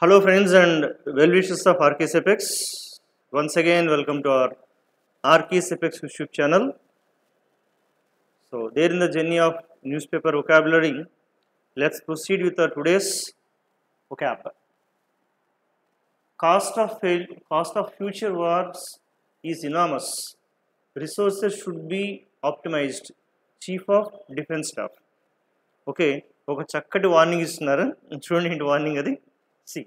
Hello, friends and well wishers of RKS Apex. Once again, welcome to our RKS Apex YouTube channel. So, there in the journey of newspaper vocabulary, let's proceed with today's vocab. Cost of future wars is enormous. Resources should be optimized. Chief of Defense Staff. Okay, ఒక చక్కటి warning ఇస్తున్నారు. చూడండి ఏంటి warning అది. See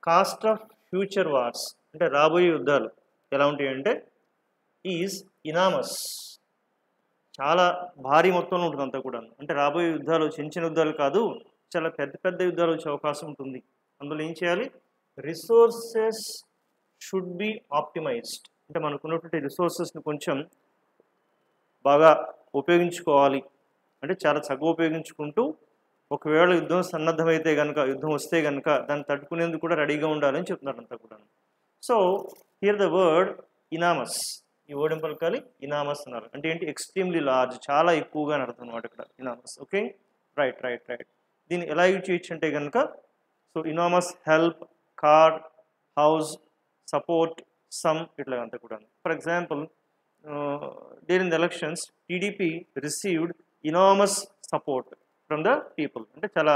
cost of future wars అంటే రాబోయే యుద్ధాలు ఎలా ఉంటాయంటే ఈజ్ ఇనామస్, చాలా భారీ మొత్తంలో ఉంటుంది అంతా కూడా. అంటే రాబోయే యుద్ధాలు చిన్న చిన్న యుద్ధాలు కాదు, చాలా పెద్ద పెద్ద యుద్ధాలు వచ్చే అవకాశం ఉంటుంది. అందులో ఏం చేయాలి? రిసోర్సెస్ షుడ్ బి ఆప్టిమైజ్డ్, అంటే మనకున్నటువంటి రిసోర్సెస్ని కొంచెం బాగా ఉపయోగించుకోవాలి. అంటే చాలా చక్కగా ఉపయోగించుకుంటూ ఒకవేళ యుద్ధం సన్నద్ధమైతే కనుక, యుద్ధం వస్తే కనుక దాన్ని తట్టుకునేందుకు కూడా రెడీగా ఉండాలని చెప్తున్నారు అంతా కూడా. సో హియర్ ద వర్డ్ ఇనామస్, ఈ వర్డ్ ఏం పలకాలి? ఇనామస్ అన్నారు. అంటే ఏంటి? ఎక్స్ట్రీమ్లీ లార్జ్, చాలా ఎక్కువగా అని అర్థం అనమాట ఇక్కడ enormous. Okay, right right right. దీన్ని ఎలా యూజ్ చేయొచ్చు అంటే కనుక, so enormous help, card, house, support, sum, ఇట్లా అంతా కూడా. For example, during the elections TDP received enormous support from the people, అంటే చాలా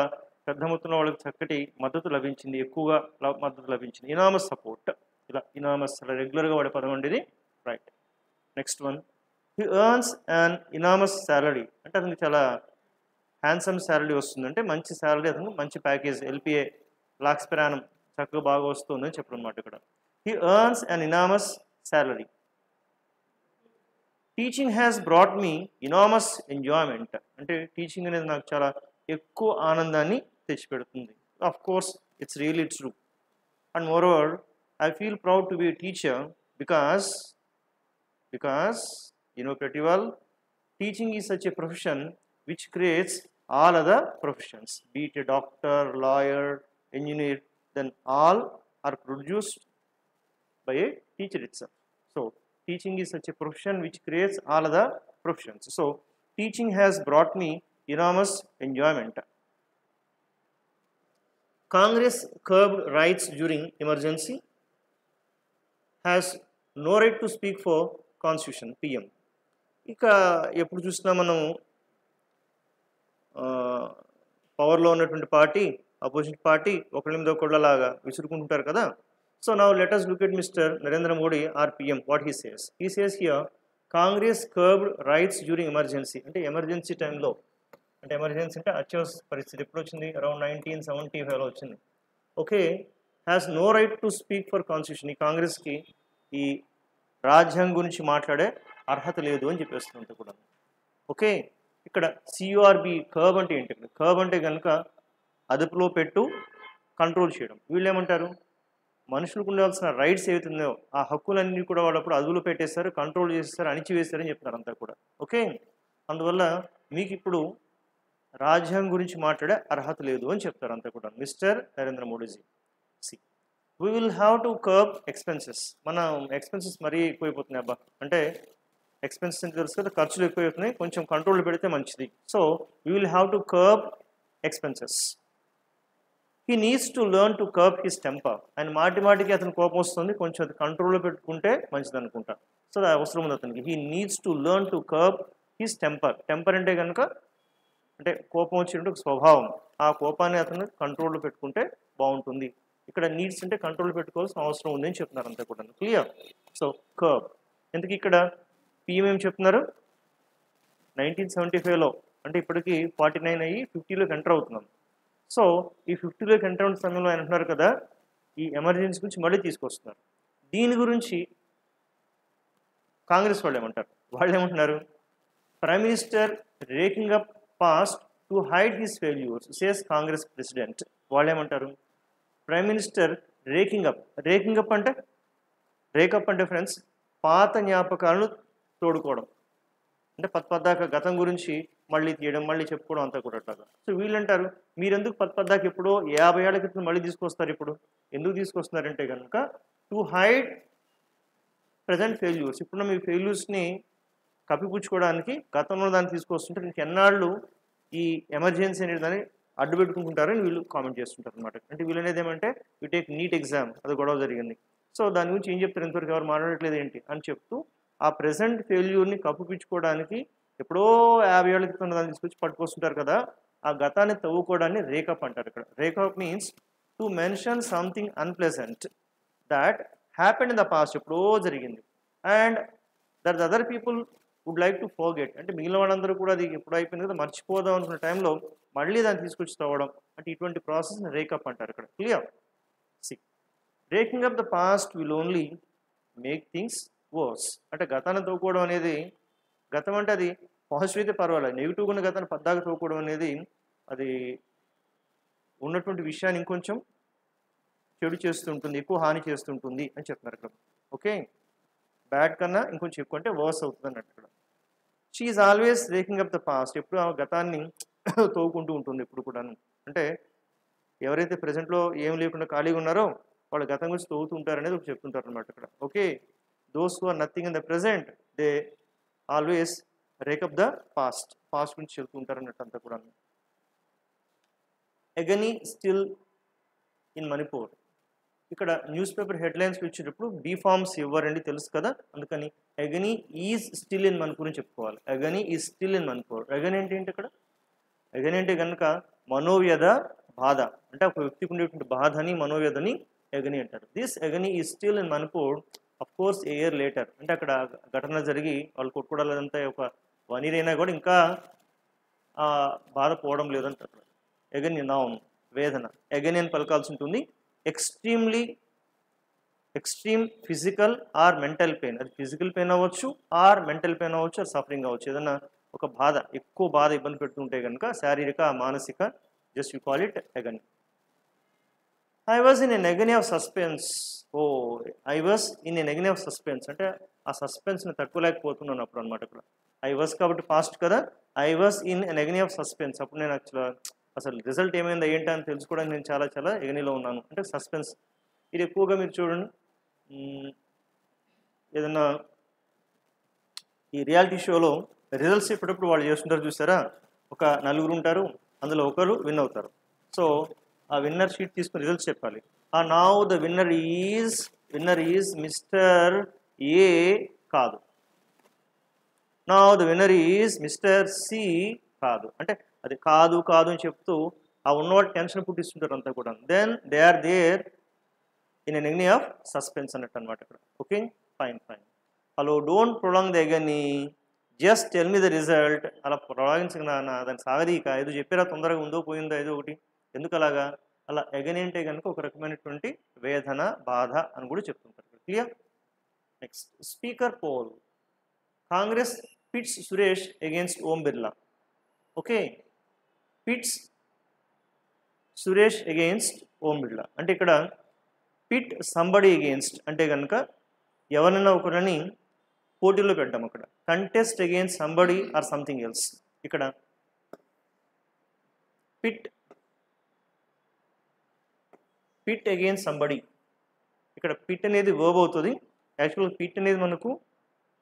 పెద్ద మొత్తంలో వాళ్ళకి చక్కటి మద్దతు లభించింది, ఎక్కువగా మద్దతు లభించింది. ఇనామస్ సపోర్ట్, ఇలా ఇనామస్ చాలా రెగ్యులర్గా వాడే పదం అండి ఇది. Right. Next one, he earns an enormous salary, అంటే అతనికి చాలా హ్యాండ్సమ్ శాలరీ వస్తుంది, అంటే మంచి శాలరీ, అతను మంచి package, LPA lakhs per annum చక్కగా బాగా వస్తుందని చెప్పడం అన్నమాట ఇక్కడ. He earns an enormous salary. Teaching has brought me enormous enjoyment, అంటే టీచింగ్ అనేది నాకు చాలా ఎక్కువ ఆనందాన్ని తెచ్చిపెడుతుంది. Of course it's really true. And moreover I feel proud to be a teacher because you know pretty well, teaching is such a profession which creates all other professions, be it a doctor, lawyer, engineer, then all are produced by a teacher itself. So teaching is such a profession which creates all other professions. So teaching has brought me enormous enjoyment. Congress curbed rights during emergency, has no right to speak for constitution. PM. ఇక ఎప్పుడు చూసినా మనం పవర్లో ఉన్నటువంటి party, opposition party ఒకళ్ళ మీద ఒకళ్ళలాగా విసురుకుంటుంటారు కదా. So now let us look at Mr. Narendra Modi, RPM, what he says. He says here, Congress curbed rights during emergency, అంటే ఎమర్జెన్సీ టైంలో, అంటే ఎమర్జెన్సీ అంటే అత్యవసర పరిస్థితి ఎప్పుడు వచ్చింది? అరౌండ్ 1975లో వచ్చింది. Okay, has no right to speak for constitution, ఈ కాంగ్రెస్కి ఈ రాజ్యాంగం గురించి మాట్లాడే అర్హత లేదు అని చెప్పేస్తున్నంత కూడా. ఓకే, ఇక్కడ CURB కర్బ్ అంటే ఏంటి? కర్బ్ అంటే కనుక అదుపులో పెట్టు, కంట్రోల్ చేయడం. వీళ్ళు ఏమంటారు? మనుషులకు ఉండాల్సిన రైట్స్ ఏవైతుందో ఆ హక్కులన్నీ కూడా వాళ్ళప్పుడు అదుపులో పెట్టేస్తారు, కంట్రోల్ చేసేస్తారు, అణిచివేస్తారని చెప్తున్నారు అంతా కూడా. ఓకే, అందువల్ల మీకు ఇప్పుడు రాజ్యాంగం గురించి మాట్లాడే అర్హత లేదు అని చెప్తారు అంతా కూడా mister Narendra Modiji. See we will have to curb expenses. మన ఎక్స్పెన్సెస్ మరీ ఎక్కువైపోతున్నాయి అబ్బా, అంటే ఎక్స్పెన్సెస్ అంటే తెలుసు కదా, ఖర్చులు ఎక్కువైపోతున్నాయి, కొంచెం కంట్రోల్ పెడితే మంచిది. So we will have to curb expenses. He needs to learn to curb his temper, and మాటికి అతను కోపం వస్తుంది, కొంచెం అది కంట్రోల్లో పెట్టుకుంటే మంచిది అనుకుంటా. సో అది అవసరం ఉంది అతనికి. He needs to learn to curb his temper. Temper అంటే కనుక అంటే కోపం వచ్చినట్టు ఒక స్వభావం, ఆ కోపాన్ని అతను కంట్రోల్లో పెట్టుకుంటే బాగుంటుంది. ఇక్కడ నీడ్స్ అంటే కంట్రోల్ పెట్టుకోవాల్సిన అవసరం ఉంది అని చెప్తున్నారు అంతా కూడా. క్లియర్? So curb. ఎందుకు ఇక్కడ PM ఏం చెప్తున్నారు? 1975లో, అంటే ఇప్పటికి 49 అయ్యి 50లోకి ఎంటర్ అవుతున్నాం. సో ఈ 50లోకి ఎంటర్ అవుతున్న సమయంలో ఆయన అంటున్నారు కదా, ఈ ఎమర్జెన్సీ గురించి మళ్ళీ తీసుకొస్తున్నారు. దీని గురించి కాంగ్రెస్ వాళ్ళు ఏమంటున్నారు? Prime minister raking up past to hide his failures, says Congress president. వాళ్ళు ఏమంటారు? ప్రైమ్ మినిస్టర్ రేకింగ్ అప్ అంటే, రేకప్ అంటే ఫ్రెండ్స్ పాత జ్ఞాపకాలను తోడుకోవడం, అంటే పద్దాక గతం గురించి మళ్ళీ తీయడం, మళ్ళీ చెప్పుకోవడం అంతా కూడా అట్లాగా. సో వీళ్ళంటారు, మీరెందుకు పద్దాక ఎప్పుడో 50 ఏళ్ల క్రితం మళ్ళీ తీసుకొస్తారు? ఇప్పుడు ఎందుకు తీసుకొస్తున్నారంటే కనుక టు హైడ్ ప్రజెంట్ ఫెయిల్యూర్స్, ఇప్పుడున్న మీ ఫెయిల్యూర్స్ని కప్పిపుచ్చుకోవడానికి గతంలో దాన్ని తీసుకొస్తుంటే ఇంకెన్నాళ్ళు ఈ ఎమర్జెన్సీ అనే దాన్ని అడ్డు పెట్టుకుంటుంటారని వీళ్ళు కామెంట్ చేస్తుంటారు అనమాట. అంటే వీళ్ళు అనేది ఏమంటే యూ టేక్ నీట్ ఎగ్జామ్, అది గొడవ జరిగింది. సో దాని గురించి ఏం చెప్తారు, ఇంతవరకు ఎవరు మాట్లాడట్లేదు ఏంటి అని చెప్తూ ఆ ప్రెసెంట్ ఫెయిల్యూర్ని కప్పుపించుకోవడానికి ఎప్పుడో 50 ఏళ్ళ క్రితం దాన్ని తీసుకొచ్చి పట్టుకొస్తుంటారు కదా, ఆ గతాన్ని తవ్వుకోవడాన్ని రేకప్ అంటారు. ఇక్కడ rake up means to mention something unpleasant that happened in the past, ఎప్పుడో జరిగింది, and that the other people would like to forget, అంటే మిగిలిన వాళ్ళందరూ కూడా అది ఎప్పుడు అయిపోయింది కదా మర్చిపోదాం అనుకున్న టైంలో మళ్ళీ దాన్ని తీసుకొచ్చి తవ్వడం, అంటే ఇటువంటి ప్రాసెస్ని రేకప్ అంటారు ఇక్కడ. Clear? See, breaking up the past will only make things worse. అంటే గతాన్ని తవ్వుకోవడం అనేది, గతం అంటే అది పాజిటివ్ అయితే పర్వాలేదు, నెగిటివ్గా ఉన్న గతాన్ని పద్దాగా తవ్వుకోవడం అనేది అది ఉన్నటువంటి విషయాన్ని ఇంకొంచెం చెడు చేస్తుంటుంది, ఎక్కువ హాని చేస్తుంటుంది అని చెప్తున్నారు ఇక్కడ. ఓకే, బ్యాడ్ కన్నా ఇంకొంచెం ఎక్కువ అంటే వర్స్ అవుతుంది అన్నట్టు ఇక్కడ. She is always breaking up the past, ఎప్పుడు ఆ గతాన్ని తవ్వుకుంటూ ఉంటుంది ఎప్పుడు కూడాను. అంటే ఎవరైతే ప్రజెంట్లో ఏం లేకుండా ఖాళీగా ఉన్నారో వాళ్ళు గతం గురించి తవ్వుతూ ఉంటారు అనేది ఒకటి చెప్తుంటారు అనమాట ఇక్కడ. Okay, those who are nothing in the present they always rake up the past, past గురించి చెప్తూ ఉంటారు అన్నట్టు అంతా కూడా. ఎగనీ స్టిల్ ఇన్ మణిపూర్, ఇక్కడ న్యూస్ పేపర్ హెడ్లైన్స్ వచ్చేటప్పుడు బీ ఫార్మ్స్ ఇవ్వరండి తెలుసు కదా, అందుకని ఎగనీ ఈజ్ స్టిల్ ఇన్ మణిపూర్ అని చెప్పుకోవాలి. ఎగనీ ఈజ్ స్టిల్ ఇన్ మణిపూర్. ఎగనీ అంటే ఏంటి ఇక్కడ? ఎగనీ అంటే కనుక మనోవ్యధ, బాధ, అంటే ఒక వ్యక్తికి ఉండేటువంటి బాధని మనోవ్యధని ఎగనీ అంటారు. This agony is still in Manipur of course a year later, అంటే అక్కడ ఘటన జరిగి వాళ్ళు కొట్టుకోవడాలంతా ఒక 1 year అయినా కూడా ఇంకా బాధ పోవడం లేదంటారు. ఎగనీ నౌన్ వేదన, ఎగనీ అని పలకాల్సి ఉంటుంది. Extremely, extreme physical are mental pain, అది ఫిజికల్ పెయిన్ అవ్వచ్చు ఆర్ మెంటల్ పెయిన్ అవ్వచ్చు, ఆర్ సఫరింగ్ అవ్వచ్చు. ఏదైనా ఒక బాధ, ఎక్కువ బాధ ఇబ్బంది పెడుతుంటే కనుక శారీరక మానసిక, just you call it agony. I was in an agony of suspense. Oh, I was in an agony of suspense అంటే ఆ సస్పెన్స్ని తట్టుకోలేకపోతున్నాను అప్పుడు అనమాట. ఇక్కడ ఐ వాజ్ కాబట్టి పాస్ట్ కదా, I was in an agony of suspense, అప్పుడు నేను యాక్చువల్గా అసలు రిజల్ట్ ఏమైందో ఏంటి అని తెలుసుకోవడానికి నేను చాలా చాలా ఎగనీలో ఉన్నాను, అంటే సస్పెన్స్. ఇది ఎక్కువగా మీరు చూడండి, ఏదన్నా ఈ రియాలిటీ షోలో రిజల్ట్స్ ఎప్పుడప్పుడు వాళ్ళు చేస్తుంటారు చూసారా, ఒక 4 ఉంటారు, అందులో ఒకరు విన్ అవుతారు. సో ఆ విన్నర్ షీట్ తీసుకుని రిజల్ట్స్ చెప్పాలి. Now the winner is mister A కాదు, now the winner is mister C కాదు, అంటే అది కాదు కాదు అని చెప్తూ ఆ ఉన్నవాడు టెన్షన్ పుట్టిస్తుంటారు అంతా కూడా. Then they are there in an agony of suspense అన్నట్టు అనమాట ఇక్కడ. Okay, fine fine. Hello, don't prolong the agony, just tell me the result. అలా ప్రొలాంగించగా దాన్ని సాగదీక, ఏదో చెప్పారా తొందరగా ఉందో పోయిందో ఏదో ఒకటి, ఎందుకు అలాగా? అలా ఎగనీ అంటే కనుక ఒక రకమైనటువంటి వేదన, బాధ అని కూడా చెప్తుంటారు. Clear? Next, speaker poll. Congress pits Suresh against Om Birla. Okay, pits Suresh against Om Birla అంటే ఇక్కడ పిట్ సంబడి అగెయిన్స్ట్ అంటే కనుక ఎవరైనా ఒకరిని పోటీలో పెట్టాం. అక్కడ contest against somebody or something else. ఇక్కడ పిట్ అగెయిన్స్ట్ సంబడి, ఇక్కడ పిట్ అనేది వర్బ్ అవుతుంది. యాక్చువల్గా పిట్ అనేది మనకు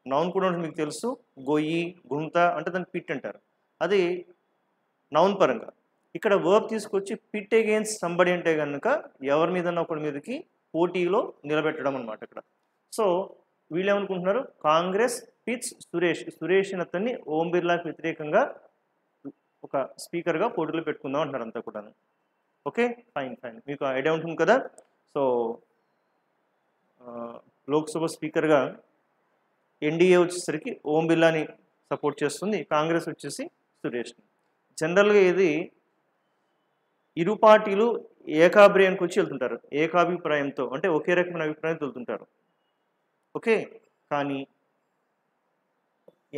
నౌన్ కూడా ఉంటుంది, మీకు తెలుసు, గొయ్యి, గుంత అంటే దాన్ని పిట్ అంటారు, అది నౌన్ పరంగా. ఇక్కడ వర్బ్ తీసుకొచ్చి పిట్ అగెయిన్స్ట్ సంబడి అంటే కనుక ఎవరి మీద ఒకరి మీదకి పోటీలో నిలబెట్టడం అనమాట ఇక్కడ. సో వీళ్ళు ఏమనుకుంటున్నారు, కాంగ్రెస్ పిట్స్ సురేష్ అతన్ని ఓం బిర్లాకి వ్యతిరేకంగా ఒక స్పీకర్గా పోటీలో పెట్టుకుందాం అంటున్నారు అంతా కూడా. ఓకే, ఫైన్ ఫైన్, మీకు ఐడియా ఉంటుంది కదా. సో లోక్సభ స్పీకర్గా ఎన్డీఏ వచ్చేసరికి ఓం బిర్లాని సపోర్ట్ చేస్తుంది, కాంగ్రెస్ వచ్చేసి సురేష్ని. జనరల్గా ఇది ఇరు పార్టీలు ఏకాభిప్రాయానికి వచ్చి వెళ్తుంటారు, ఏకాభిప్రాయంతో అంటే ఒకే రకమైన అభిప్రాయంతో వెళ్తుంటారు. ఓకే, కానీ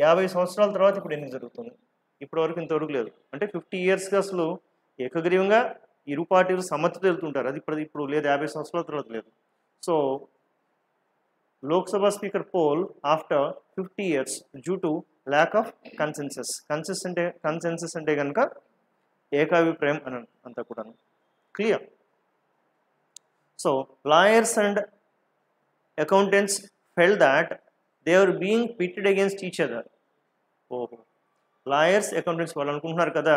50 సంవత్సరాల తర్వాత ఇప్పుడు ఎన్ని జరుగుతుంది? ఇప్పటివరకు ఇంతవరకు లేదు. అంటే 50 yearsగా అసలు ఏకగ్రీవంగా ఇరు పార్టీలు సమ్మతితో వెళ్తుంటారు, అది ఇప్పుడు లేదు, 50 సంవత్సరాల తర్వాత లేదు. So Lok Sabha speaker poll after 50 years due to lack of consensus అంటే కనుక ఏకాభిప్రాయం అని అంతా కూడా. Clear? So lawyers and accountants felt that they are being pitted against each other. ఓహో, లాయర్స్ అకౌంటెంట్స్ వాళ్ళు అనుకుంటున్నారు కదా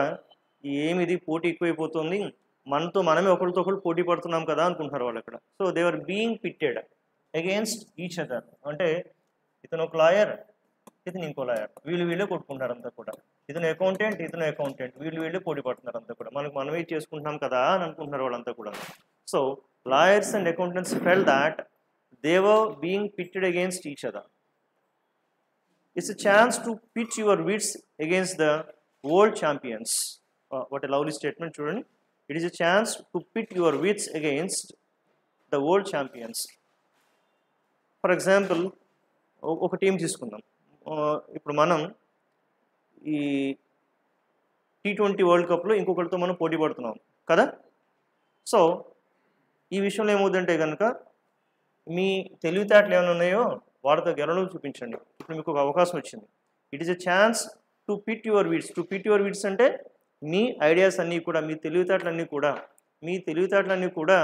ఏమిది పోటీ ఎక్కువైపోతుంది, మనతో మనమే ఒకరితో ఒకరు పోటీ పడుతున్నాం కదా అనుకుంటున్నారు వాళ్ళు అక్కడ. So they are being pitted against each other. అంటే ఇతను ఒక లాయర్, ఇతను ఇంకో లాయర్, వీళ్ళే కొట్టుకుంటారు అంతా కూడా. ఇతను అకౌంటెంట్, వీళ్ళే పోటీ పడుతున్నారు అంతా కూడా. మనమే చేసుకుంటున్నాం కదా అని అనుకుంటున్నారు వాళ్ళంతా కూడా. So lawyers and accountants felt that they were being pitted against each other. It's a chance to pitch your wits against the world champions. What a lovely statement, చూడండి. It is a chance to pit your wits against the world champions. For example ఒక team తీసుకుందాం. ఇప్పుడు మనం ఈ T20 world కప్లో ఇంకొకరితో మనం పోటీ పడుతున్నాం కదా. సో ఈ విషయంలో ఏమవుతుందంటే కనుక మీ తెలివితేటలు ఏమైనా ఉన్నాయో వాటితో గెలవడం చూపించండి. ఇప్పుడు మీకు ఒక అవకాశం వచ్చింది. It is a chance to pit your wits అంటే మీ ఐడియాస్ అన్నీ కూడా, మీ తెలివితేటలన్నీ కూడా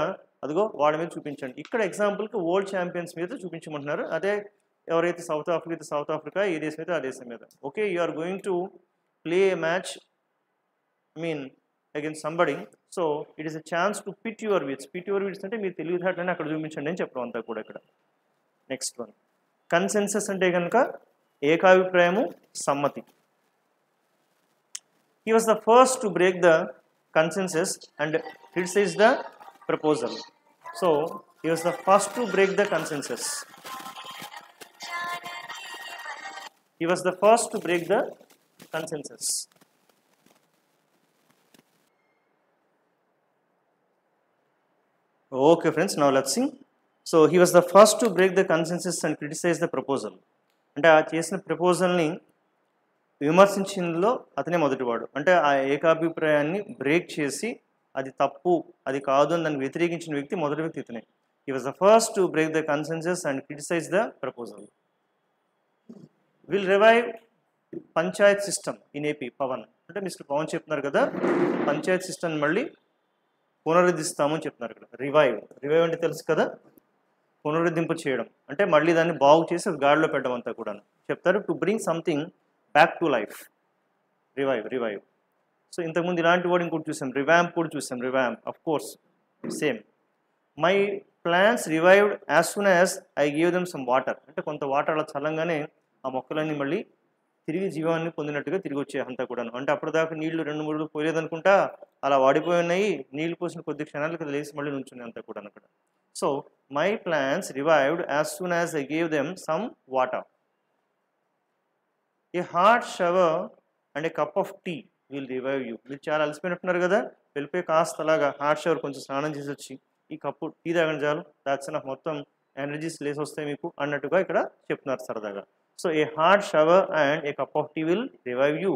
అదిగో వాళ్ళ మీద చూపించండి. ఇక్కడ ఎగ్జాంపుల్కి వరల్డ్ ఛాంపియన్స్ మీద చూపించమంటున్నారు. అదే ఎవరైతే సౌత్ ఆఫ్రికా, ఏ దేశం అయితే ఆ దేశం మీద. Okay, you are going to play a match against somebody. So it is a chance to pit your wits అంటే మీ తెలివితేటలని అక్కడ చూపించండి అని చెప్పడం అంతా కూడా ఇక్కడ. నెక్స్ట్ వన్, కన్సెన్సస్ అంటే కనుక ఏకాభిప్రాయము, సమ్మతి. He was the first to break the consensus and criticize the proposal. So he was the first to break the consensus. Okay friends, now let's see. So he was the first to break the consensus and criticize the proposal. అంటే ఆ చేసిన ప్రపోజల్ని విమర్శించిందిలో అతనే మొదటివాడు. అంటే ఆ ఏకాభిప్రాయాన్ని break చేసి అది తప్పు, అది కాదు అని దాన్ని వ్యతిరేకించిన మొదటి వ్యక్తి ఇతనే. He was the first to break the consensus and criticize the proposal. Will revive panchayat system in AP. Pawan అంటే మిస్టర్ పవన్ చెప్తున్నారు కదా, పంచాయత్ సిస్టమ్ మళ్ళీ పునరుద్ధరిస్తామని చెప్తున్నారు ఇక్కడ. రివైవ్ అంటే తెలుసు కదా, పునరుద్ధరింపు చేయడం అంటే మళ్ళీ దాన్ని బాగు చేసి గాడిలో పెట్టడం అంతా కూడా చెప్తారు. To bring something back to life, revive. So ఇంతకుముందు ఇలాంటి వర్డ్ ఇంకోటి చూసాం, రివాంప్ కూడా చూసాం. Revamp of course same. My plants revived as soon as I give them some water. అంటే కొంత వాటర్ అలా చల్లంగానే ఆ మొక్కలన్నీ మళ్ళీ తిరిగి జీవాన్ని పొందినట్టుగా తిరిగి వచ్చాయి అంతా కూడా. అంటే అప్పటిదాకా నీళ్లు 2-3 పోయలేదనుకుంటా అలా వాడిపోయి ఉన్నాయి. నీళ్లు పోసిన కొద్ది క్షణాలకు లేచి మళ్ళీ నుంచున్నాయి అంతా కూడా అక్కడ. So my plants revived as soon as I gave them some water. A hot shower and a cup of tea will revive you. మీరు చాలా అలసిపోయినట్టున్నారు కదా, వెళ్ళిపోయి కాస్త అలాగా హాట్ షవర్ కొంచెం స్నానం చేసి వచ్చి ఈ కప్పు టీ తాగండి చాలు, దాట్స్ ఎనఫ్, మొత్తం ఎనర్జీస్ లేసి వస్తాయి మీకు అన్నట్టుగా ఇక్కడ చెప్తున్నారు సరదాగా. So a hot shower and a cup of tea will revive you.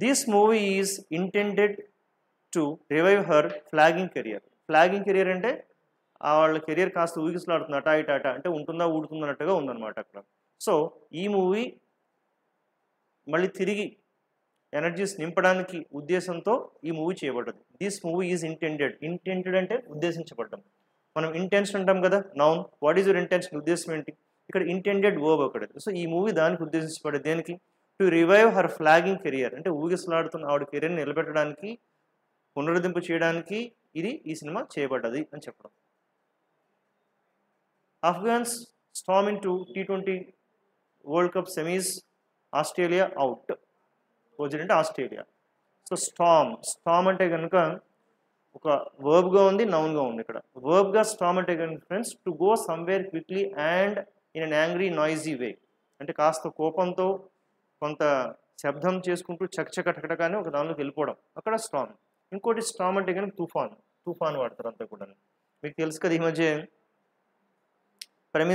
This movie is intended to revive her flagging career. Flagging career అంటే వాళ్ళ కెరియర్ కాస్త ఊగిసలాడుతుంది, అటా ఇటా అంటే ఉంటుందా ఊడుతుందన్నట్టుగా ఉందన్నమాట అక్కడ. సో ఈ మూవీ మళ్ళీ తిరిగి ఎనర్జీస్ నింపడానికి ఉద్దేశంతో ఈ మూవీ చేయబడ్డది. దిస్ మూవీ ఈజ్ ఇంటెండెడ్ అంటే ఉద్దేశించబడ్డం. మనం ఇంటెన్షన్ అంటాం కదా, noun. What is your intention, ఉద్దేశం ఏంటి? ఇక్కడ ఇంటెండెడ్ వర్బ్ ఒకటి. సో ఈ మూవీ దానికి ఉద్దేశించబడ్డది. దేనికి? To revive her flagging career అంటే ఊగిసలాడుతున్న ఆవిడ కెరియర్ని నిలబెట్టడానికి, పునరుద్ధరింపు చేయడానికి ఈ సినిమా చేయబడ్డది అని చెప్పడం. Afghans storm into T20 world cup semis, Australia out. పోజిట్ అంటే ఆస్ట్రేలియా. సో స్టార్మ్ అంటే కనుక ఒక వర్బ్గా ఉంది, నౌన్గా ఉంది. ఇక్కడ వర్బ్గా స్టార్మ్ అంటే కనుక friends to go somewhere quickly and in an angry noisy way. అంటే కాస్త కోపంతో కొంత శబ్దం చేసుకుంటూ చకచకటకటగానే ఒక దానిలోకి వెళ్ళిపోవడం, అక్కడ స్టార్మ్. ఇంకోటి స్టార్మ్ అంటే కనుక తుఫాన్ వాడతారు అంతా కూడా. మీకు తెలుసు కదా, ఈ మధ్య ప్రైమ్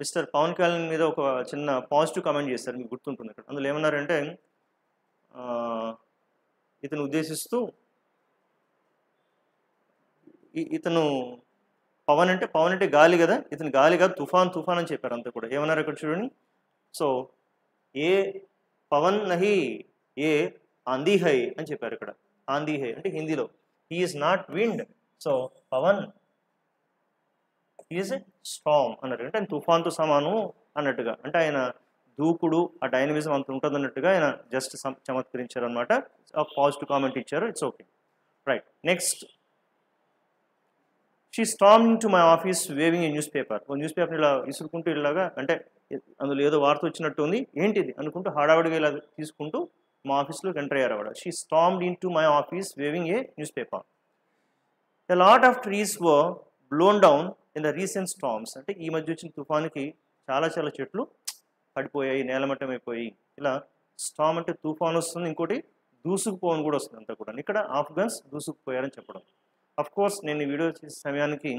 మిస్టర్ పవన్ కళ్యాణ్ మీద ఒక చిన్న పాజిటివ్ కామెంట్ చేశారు, మీకు గుర్తుంటుంది. ఇక్కడ అందులో ఏమన్నారంటే ఇతను ఉద్దేశిస్తూ ఇతను పవన్ అంటే గాలి కదా, ఇతను గాలి కాదు తుఫాన్ అని చెప్పారు అంతా కూడా. ఏమన్నారు ఇక్కడ చూడండి. సో ఏ పవన్ నహి ఏ ఆంధీ హై అని చెప్పారు ఇక్కడ. ఆంధీ హై అంటే హిందీలో he is not wind, so Pawan is storm అన్నారు. అంటే ఆయన తుఫాన్తో సమానం అన్నట్టుగా. అంటే ఆయన దూకుడు ఆ డైనమిజం అంత ఉంటుందన్నట్టుగా ఆయన జస్ట్ చమత్కరించారు అనమాట. పాజిటివ్ కామెంట్ ఇచ్చారు. It's okay, right. Next, she stormed into my office waving a newspaper. ఓ న్యూస్ పేపర్ ఇలా విసురుకుంటూ ఇలాగా, అంటే అందులో ఏదో వార్త వచ్చినట్టు ఉంది, ఏంటిది అనుకుంటూ హడావుడిగా ఇలా తీసుకుంటూ మా ఆఫీస్లోకి ఎంటర్ అయ్యారు ఆవిడ. She stormed into my office waving a newspaper. A lot of trees were blown down in the recent storms. అంటే ఈ మధ్య వచ్చిన తుఫానుకి చాలా చెట్లు పడిపోయాయి, నేలమట్టం అయిపోయి. ఇలా స్టార్మ్ అంటే తుఫాను వస్తుంది, ఇంకోటి దూసుకుపోవని కూడా వస్తుంది అంతా కూడా. ఇక్కడ ఆఫ్ఘన్స్ దూసుకుపోయారని చెప్పడం. అఫ్ కోర్స్ నేను ఈ వీడియో చేసే సమయానికి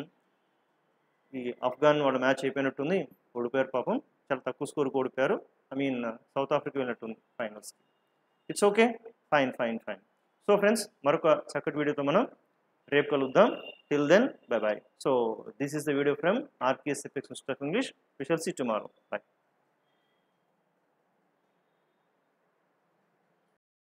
ఈ ఆఫ్ఘన్ వాడు మ్యాచ్ అయిపోయినట్టుంది, ఓడిపోయారు పాపం, చాలా తక్కువ స్కోర్కి ఓడిపోయారు. సౌత్ ఆఫ్రికా వెళ్ళినట్టుంది ఫైనల్స్కి. It's okay, fine fine fine. So friends, మరొక చక్కటి వీడియోతో మనం రేపు కలుద్దాం. Till then, bye bye. So this is the video from RKS Apex Institute of English. We shall see tomorrow. Bye.